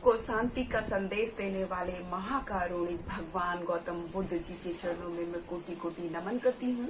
को शांति का संदेश देने वाले महाकारुणिक भगवान गौतम बुद्ध जी के चरणों में मैं कोटि कोटि नमन करती हूँ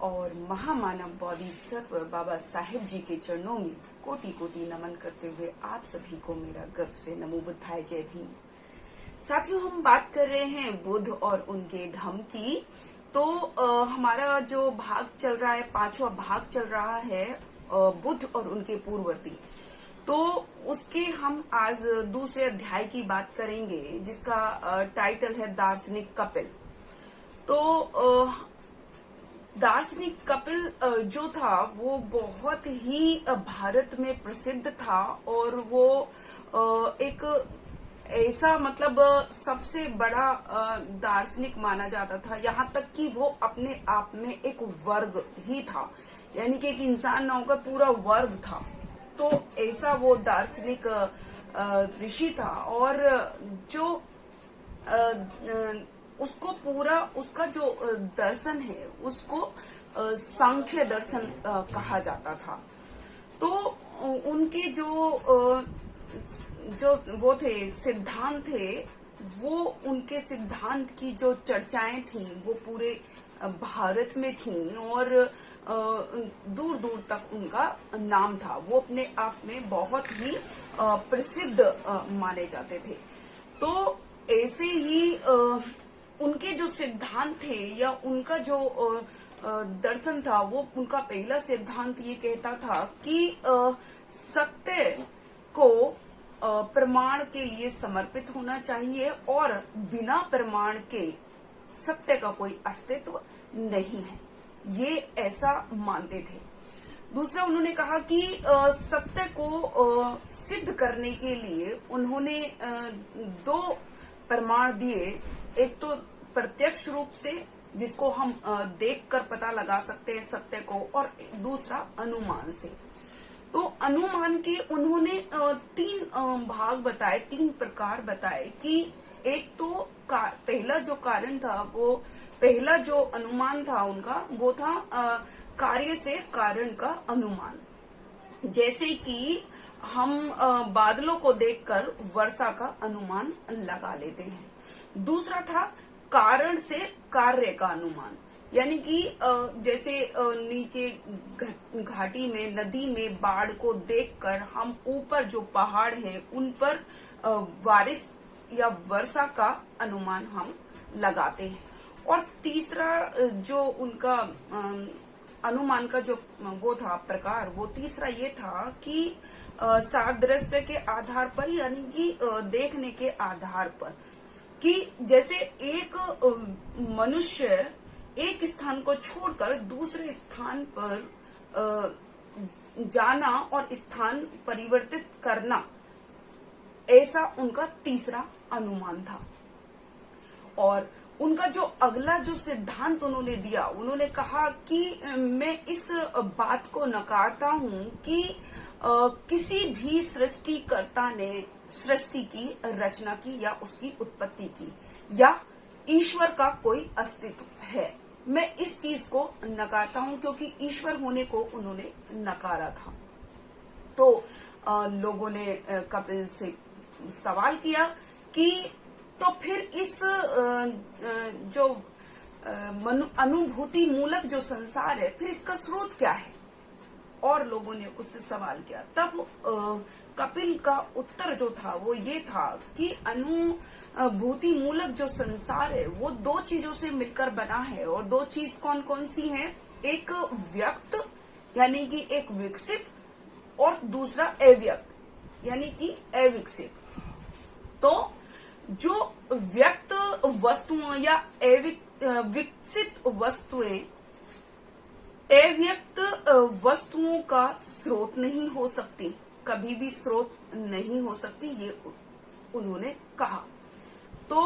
और महामानव बोधिसत्व बाबा साहेब जी के चरणों में कोटि कोटि नमन करते हुए आप सभी को मेरा गर्व से नमो बुद्धाय जय भीम। साथियों, हम बात कर रहे हैं बुद्ध और उनके धम्म की। तो हमारा जो भाग चल रहा है, पांचवा भाग चल रहा है बुद्ध और उनके पूर्ववर्ती। तो उसके हम आज दूसरे अध्याय की बात करेंगे जिसका टाइटल है दार्शनिक कपिल। तो दार्शनिक कपिल जो था वो बहुत ही भारत में प्रसिद्ध था और वो एक ऐसा सबसे बड़ा दार्शनिक माना जाता था। यहाँ तक कि वो अपने आप में एक वर्ग ही था, यानी कि एक इंसान ना होकर पूरा वर्ग था। तो ऐसा वो दार्शनिक ऋषि था और जो उसको पूरा उसका जो दर्शन है उसको सांख्य दर्शन कहा जाता था। तो उनके जो वो थे सिद्धांत थे, वो उनके सिद्धांत की जो चर्चाएं थी वो पूरे भारत में थी और दूर दूर तक उनका नाम था। वो अपने आप में बहुत ही प्रसिद्ध माने जाते थे। तो ऐसे ही उनके जो सिद्धांत थे या उनका जो दर्शन था, वो उनका पहला सिद्धांत ये कहता था कि सत्य को प्रमाण के लिए समर्पित होना चाहिए और बिना प्रमाण के सत्य का कोई अस्तित्व नहीं है। ये ऐसा मानते थे। दूसरा, उन्होंने कहा कि सत्य को सिद्ध करने के लिए उन्होंने दो प्रमाण दिए। एक तो प्रत्यक्ष रूप से, जिसको हम देखकर पता लगा सकते हैं सत्य को, और दूसरा अनुमान से। तो अनुमान के उन्होंने तीन भाग बताए, तीन प्रकार बताए कि एक तो पहला जो कारण था, वो पहला जो अनुमान था उनका, वो था कार्य से कारण का अनुमान। जैसे कि हम बादलों को देखकर वर्षा का अनुमान लगा लेते हैं। दूसरा था कारण से कार्य का अनुमान, यानी कि जैसे नीचे घाटी में, नदी में बाढ़ को देखकर हम ऊपर जो पहाड़ हैं उन पर बारिश या वर्षा का अनुमान हम लगाते हैं। और तीसरा जो उनका अनुमान का जो वो था प्रकार, वो तीसरा ये था कि सादृश्य के आधार पर, यानी कि देखने के आधार पर, कि जैसे एक मनुष्य एक स्थान को छोड़कर दूसरे स्थान पर जाना और स्थान परिवर्तित करना, ऐसा उनका तीसरा अनुमान था। और उनका जो अगला जो सिद्धांत उन्होंने दिया, उन्होंने कहा कि मैं इस बात को नकारता हूं कि किसी भी सृष्टिकर्ता ने सृष्टि की रचना की या उसकी उत्पत्ति की या ईश्वर का कोई अस्तित्व है। मैं इस चीज को नकारता हूं क्योंकि ईश्वर होने को उन्होंने नकारा था। तो लोगों ने कपिल से सवाल किया कि तो फिर इस जो अनुभूति मूलक जो संसार है, फिर इसका स्रोत क्या है? और लोगों ने उससे सवाल किया। तब कपिल का उत्तर जो था वो ये था कि अनुभूति मूलक जो संसार है वो दो चीजों से मिलकर बना है। और दो चीज कौन कौन सी हैं? एक व्यक्त यानी कि एक विकसित, और दूसरा अव्यक्त यानी कि अविकसित। तो जो व्यक्त वस्तुओं या विकसित वस्तुएं अव्यक्त वस्तुओं का स्रोत नहीं हो सकती, कभी भी स्रोत नहीं हो सकती, ये उन्होंने कहा। तो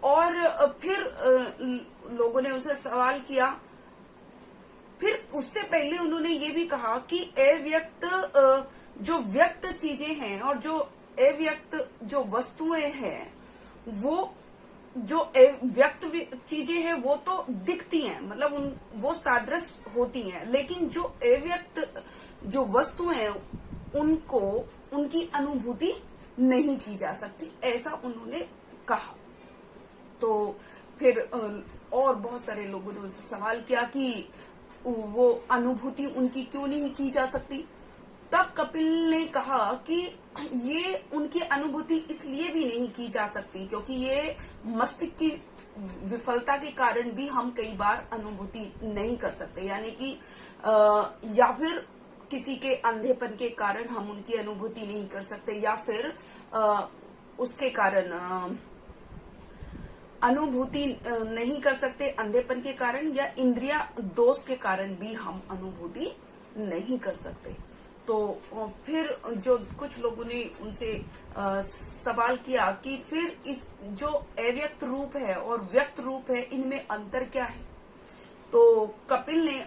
और फिर लोगों ने उनसे सवाल किया। फिर उससे पहले उन्होंने ये भी कहा कि अव्यक्त जो व्यक्त चीजें हैं और जो अव्यक्त जो वस्तुएं हैं, वो जो व्यक्त चीजें हैं वो तो दिखती हैं, वो सादृश्य होती हैं, लेकिन जो अव्यक्त जो वस्तुएं हैं उनको उनकी अनुभूति नहीं की जा सकती, ऐसा उन्होंने कहा। तो फिर और बहुत सारे लोगों ने उनसे सवाल किया कि वो अनुभूति उनकी क्यों नहीं की जा सकती। तब कपिल ने कहा कि ये उनकी अनुभूति इसलिए भी नहीं की जा सकती क्योंकि ये मस्तिष्क की विफलता के कारण भी हम कई बार अनुभूति नहीं कर सकते, यानी कि या फिर किसी के अंधेपन के कारण हम उनकी अनुभूति नहीं कर सकते, या फिर उसके कारण अनुभूति नहीं कर सकते अंधेपन के कारण, या इंद्रिया दोष के कारण भी हम अनुभूति नहीं कर सकते। तो फिर जो कुछ लोगों ने उनसे सवाल किया कि फिर इस जो अव्यक्त रूप है और व्यक्त रूप है, इनमें अंतर क्या है। तो कपिल ने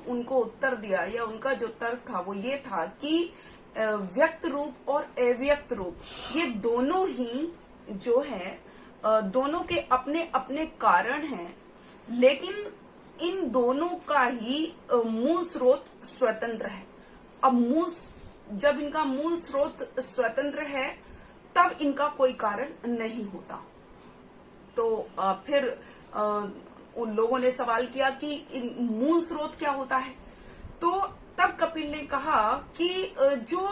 उनको उत्तर दिया, या उनका जो तर्क था वो ये था कि व्यक्त रूप और अव्यक्त रूप ये दोनों ही जो है दोनों के अपने अपने कारण हैं, लेकिन इन दोनों का ही मूल स्रोत स्वतंत्र है। अब जब इनका मूल स्रोत स्वतंत्र है तब इनका कोई कारण नहीं होता। तो फिर उन लोगों ने सवाल किया कि मूल स्रोत क्या होता है। तो तब कपिल ने कहा कि जो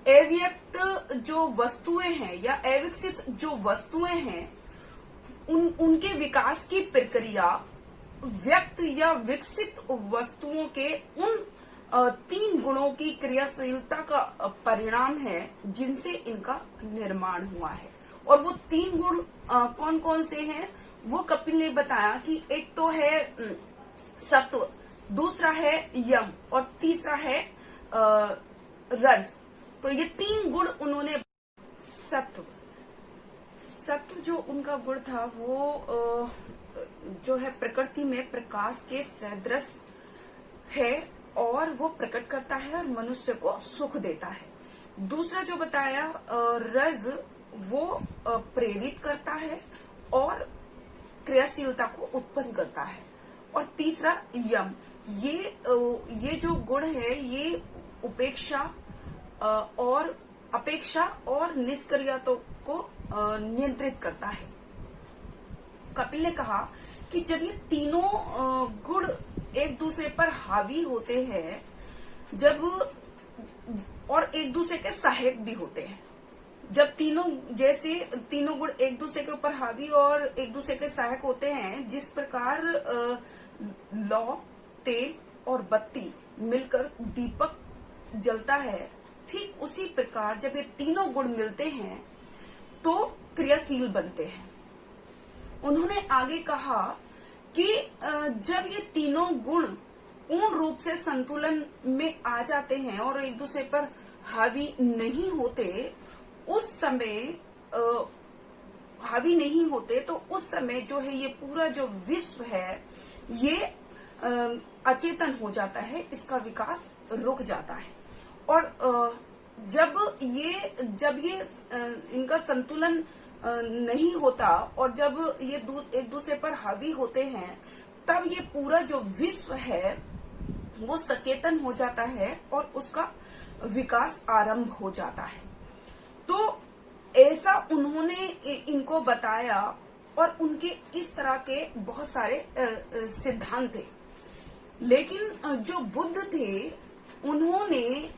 अव्यक्त जो वस्तुएं हैं या अविकसित जो वस्तुएं हैं उनके विकास की प्रक्रिया व्यक्त या विकसित वस्तुओं के उन 3 गुणों की क्रियाशीलता का परिणाम है जिनसे इनका निर्माण हुआ है। और वो 3 गुण कौन कौन से हैं वो कपिल ने बताया कि एक तो है सत्व, दूसरा है यम और तीसरा है रज। तो ये 3 गुण उन्होंने सत्व जो उनका गुण था वो जो है प्रकृति में प्रकाश के सदृश है और वो प्रकट करता है और मनुष्य को सुख देता है। दूसरा जो बताया रज वो प्रेरित करता है और क्रियाशीलता को उत्पन्न करता है। और तीसरा यम, ये जो गुण है ये अपेक्षा और निष्क्रियता को नियंत्रित करता है। कपिल ने कहा कि जब ये तीनों गुण एक दूसरे पर हावी होते हैं, जब और एक दूसरे के सहायक भी होते हैं, जब तीनों गुण एक दूसरे के ऊपर हावी और एक दूसरे के सहायक होते हैं, जिस प्रकार लौ, तेल और बत्ती मिलकर दीपक जलता है, ठीक उसी प्रकार जब ये तीनों गुण मिलते हैं तो क्रियाशील बनते हैं। उन्होंने आगे कहा कि जब ये तीनों गुण पूर्ण रूप से संतुलन में आ जाते हैं और एक दूसरे पर हावी नहीं होते, तो उस समय जो है ये पूरा जो विश्व है ये अचेतन हो जाता है, इसका विकास रुक जाता है। और जब ये इनका संतुलन नहीं होता और जब ये एक दूसरे पर हावी होते हैं, तब ये पूरा जो विश्व है वो सचेतन हो जाता है और उसका विकास आरंभ हो जाता है। तो ऐसा उन्होंने इनको बताया और उनके इस तरह के बहुत सारे सिद्धांत थे। लेकिन जो बुद्ध थे उन्होंने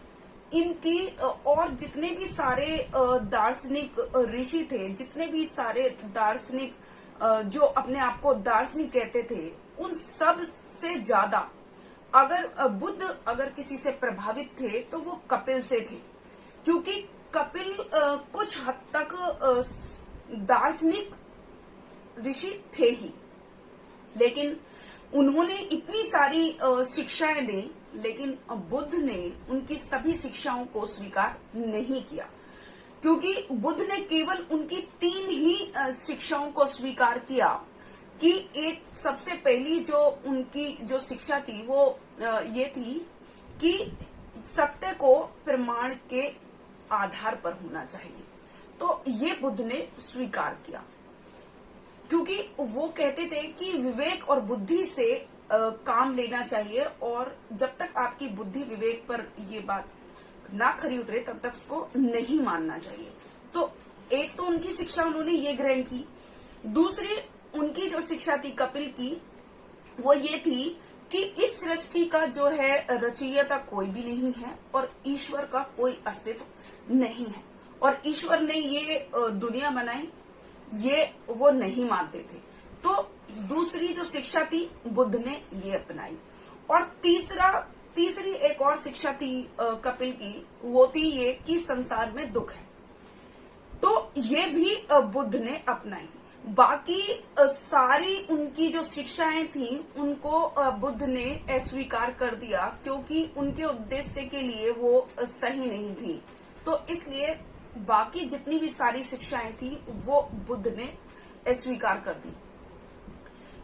इनकी और जितने भी सारे दार्शनिक ऋषि थे, जितने भी सारे दार्शनिक जो अपने आप को दार्शनिक कहते थे, उन सब से ज्यादा अगर किसी से प्रभावित थे तो वो कपिल से थे, क्योंकि कपिल कुछ हद तक दार्शनिक ऋषि थे ही, लेकिन उन्होंने इतनी सारी शिक्षाएं दी, लेकिन बुद्ध ने उनकी सभी शिक्षाओं को स्वीकार नहीं किया, क्योंकि बुद्ध ने केवल उनकी 3 ही शिक्षाओं को स्वीकार किया। कि एक सबसे पहली जो उनकी जो शिक्षा थी वो ये थी कि सत्य को प्रमाण के आधार पर होना चाहिए। तो ये बुद्ध ने स्वीकार किया, क्योंकि वो कहते थे कि विवेक और बुद्धि से काम लेना चाहिए, और जब तक आपकी बुद्धि विवेक पर ये बात ना खरी उतरे तब तक उसको नहीं मानना चाहिए। तो एक तो उनकी शिक्षा उन्होंने ये ग्रहण की, दूसरी उनकी जो शिक्षा थी कपिल की वो ये थी कि इस सृष्टि का जो है रचयिता कोई भी नहीं है और ईश्वर का कोई अस्तित्व नहीं है, और ईश्वर ने ये दुनिया बनाई ये वो नहीं मानते थे। तो दूसरी जो शिक्षा थी बुद्ध ने ये अपनाई। और तीसरी एक और शिक्षा थी कपिल की, वो थी ये कि संसार में दुख है, तो ये भी बुद्ध ने अपनाई। बाकी सारी उनकी जो शिक्षाएं थी उनको बुद्ध ने अस्वीकार कर दिया, क्योंकि उनके उद्देश्य के लिए वो सही नहीं थी। तो इसलिए बाकी जितनी भी सारी शिक्षाएं थी वो बुद्ध ने अस्वीकार कर दी।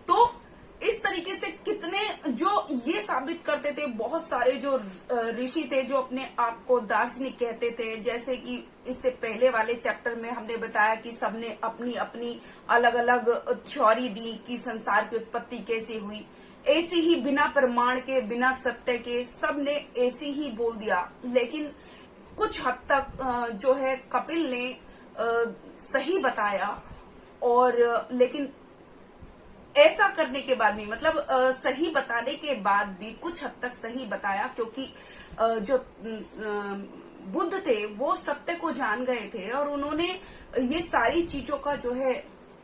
तो इस तरीके से कितने जो ये साबित करते थे, बहुत सारे जो ऋषि थे जो अपने आप को दार्शनिक कहते थे, जैसे कि इससे पहले वाले चैप्टर में हमने बताया कि सबने अपनी अपनी अलग अलग थ्योरी दी कि संसार की उत्पत्ति कैसे हुई। ऐसी ही बिना प्रमाण के बिना सत्य के सबने ऐसे ही बोल दिया, लेकिन कुछ हद तक जो है कपिल ने सही बताया। और लेकिन ऐसा करने के बाद भी मतलब सही बताने के बाद भी कुछ हद तक सही बताया, क्योंकि जो बुद्ध थे वो सत्य को जान गए थे और उन्होंने ये सारी चीजों का जो है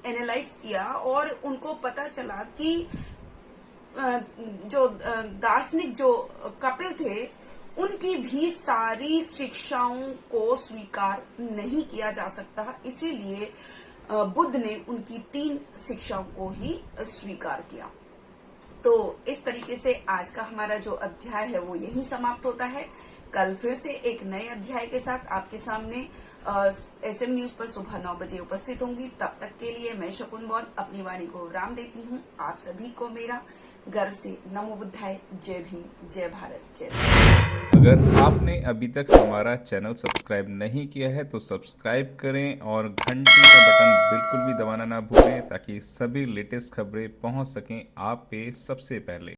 एनालाइज किया और उनको पता चला कि जो दार्शनिक जो कपिल थे उनकी भी सारी शिक्षाओं को स्वीकार नहीं किया जा सकता, इसीलिए बुद्ध ने उनकी 3 शिक्षाओं को ही स्वीकार किया। तो इस तरीके से आज का हमारा जो अध्याय है वो यही समाप्त होता है। कल फिर से एक नए अध्याय के साथ आपके सामने एसएम न्यूज पर सुबह 9 बजे उपस्थित होंगी। तब तक के लिए मैं शकुन बौन अपनी वाणी को विराम देती हूँ। आप सभी को मेरा गर्व से नमो बुद्धाय, जय भीम, जय भारत, जय। अगर आपने अभी तक हमारा चैनल सब्सक्राइब नहीं किया है तो सब्सक्राइब करें और घंटी का बटन बिल्कुल भी दबाना ना भूलें, ताकि सभी लेटेस्ट खबरें पहुंच सकें आप पे सबसे पहले।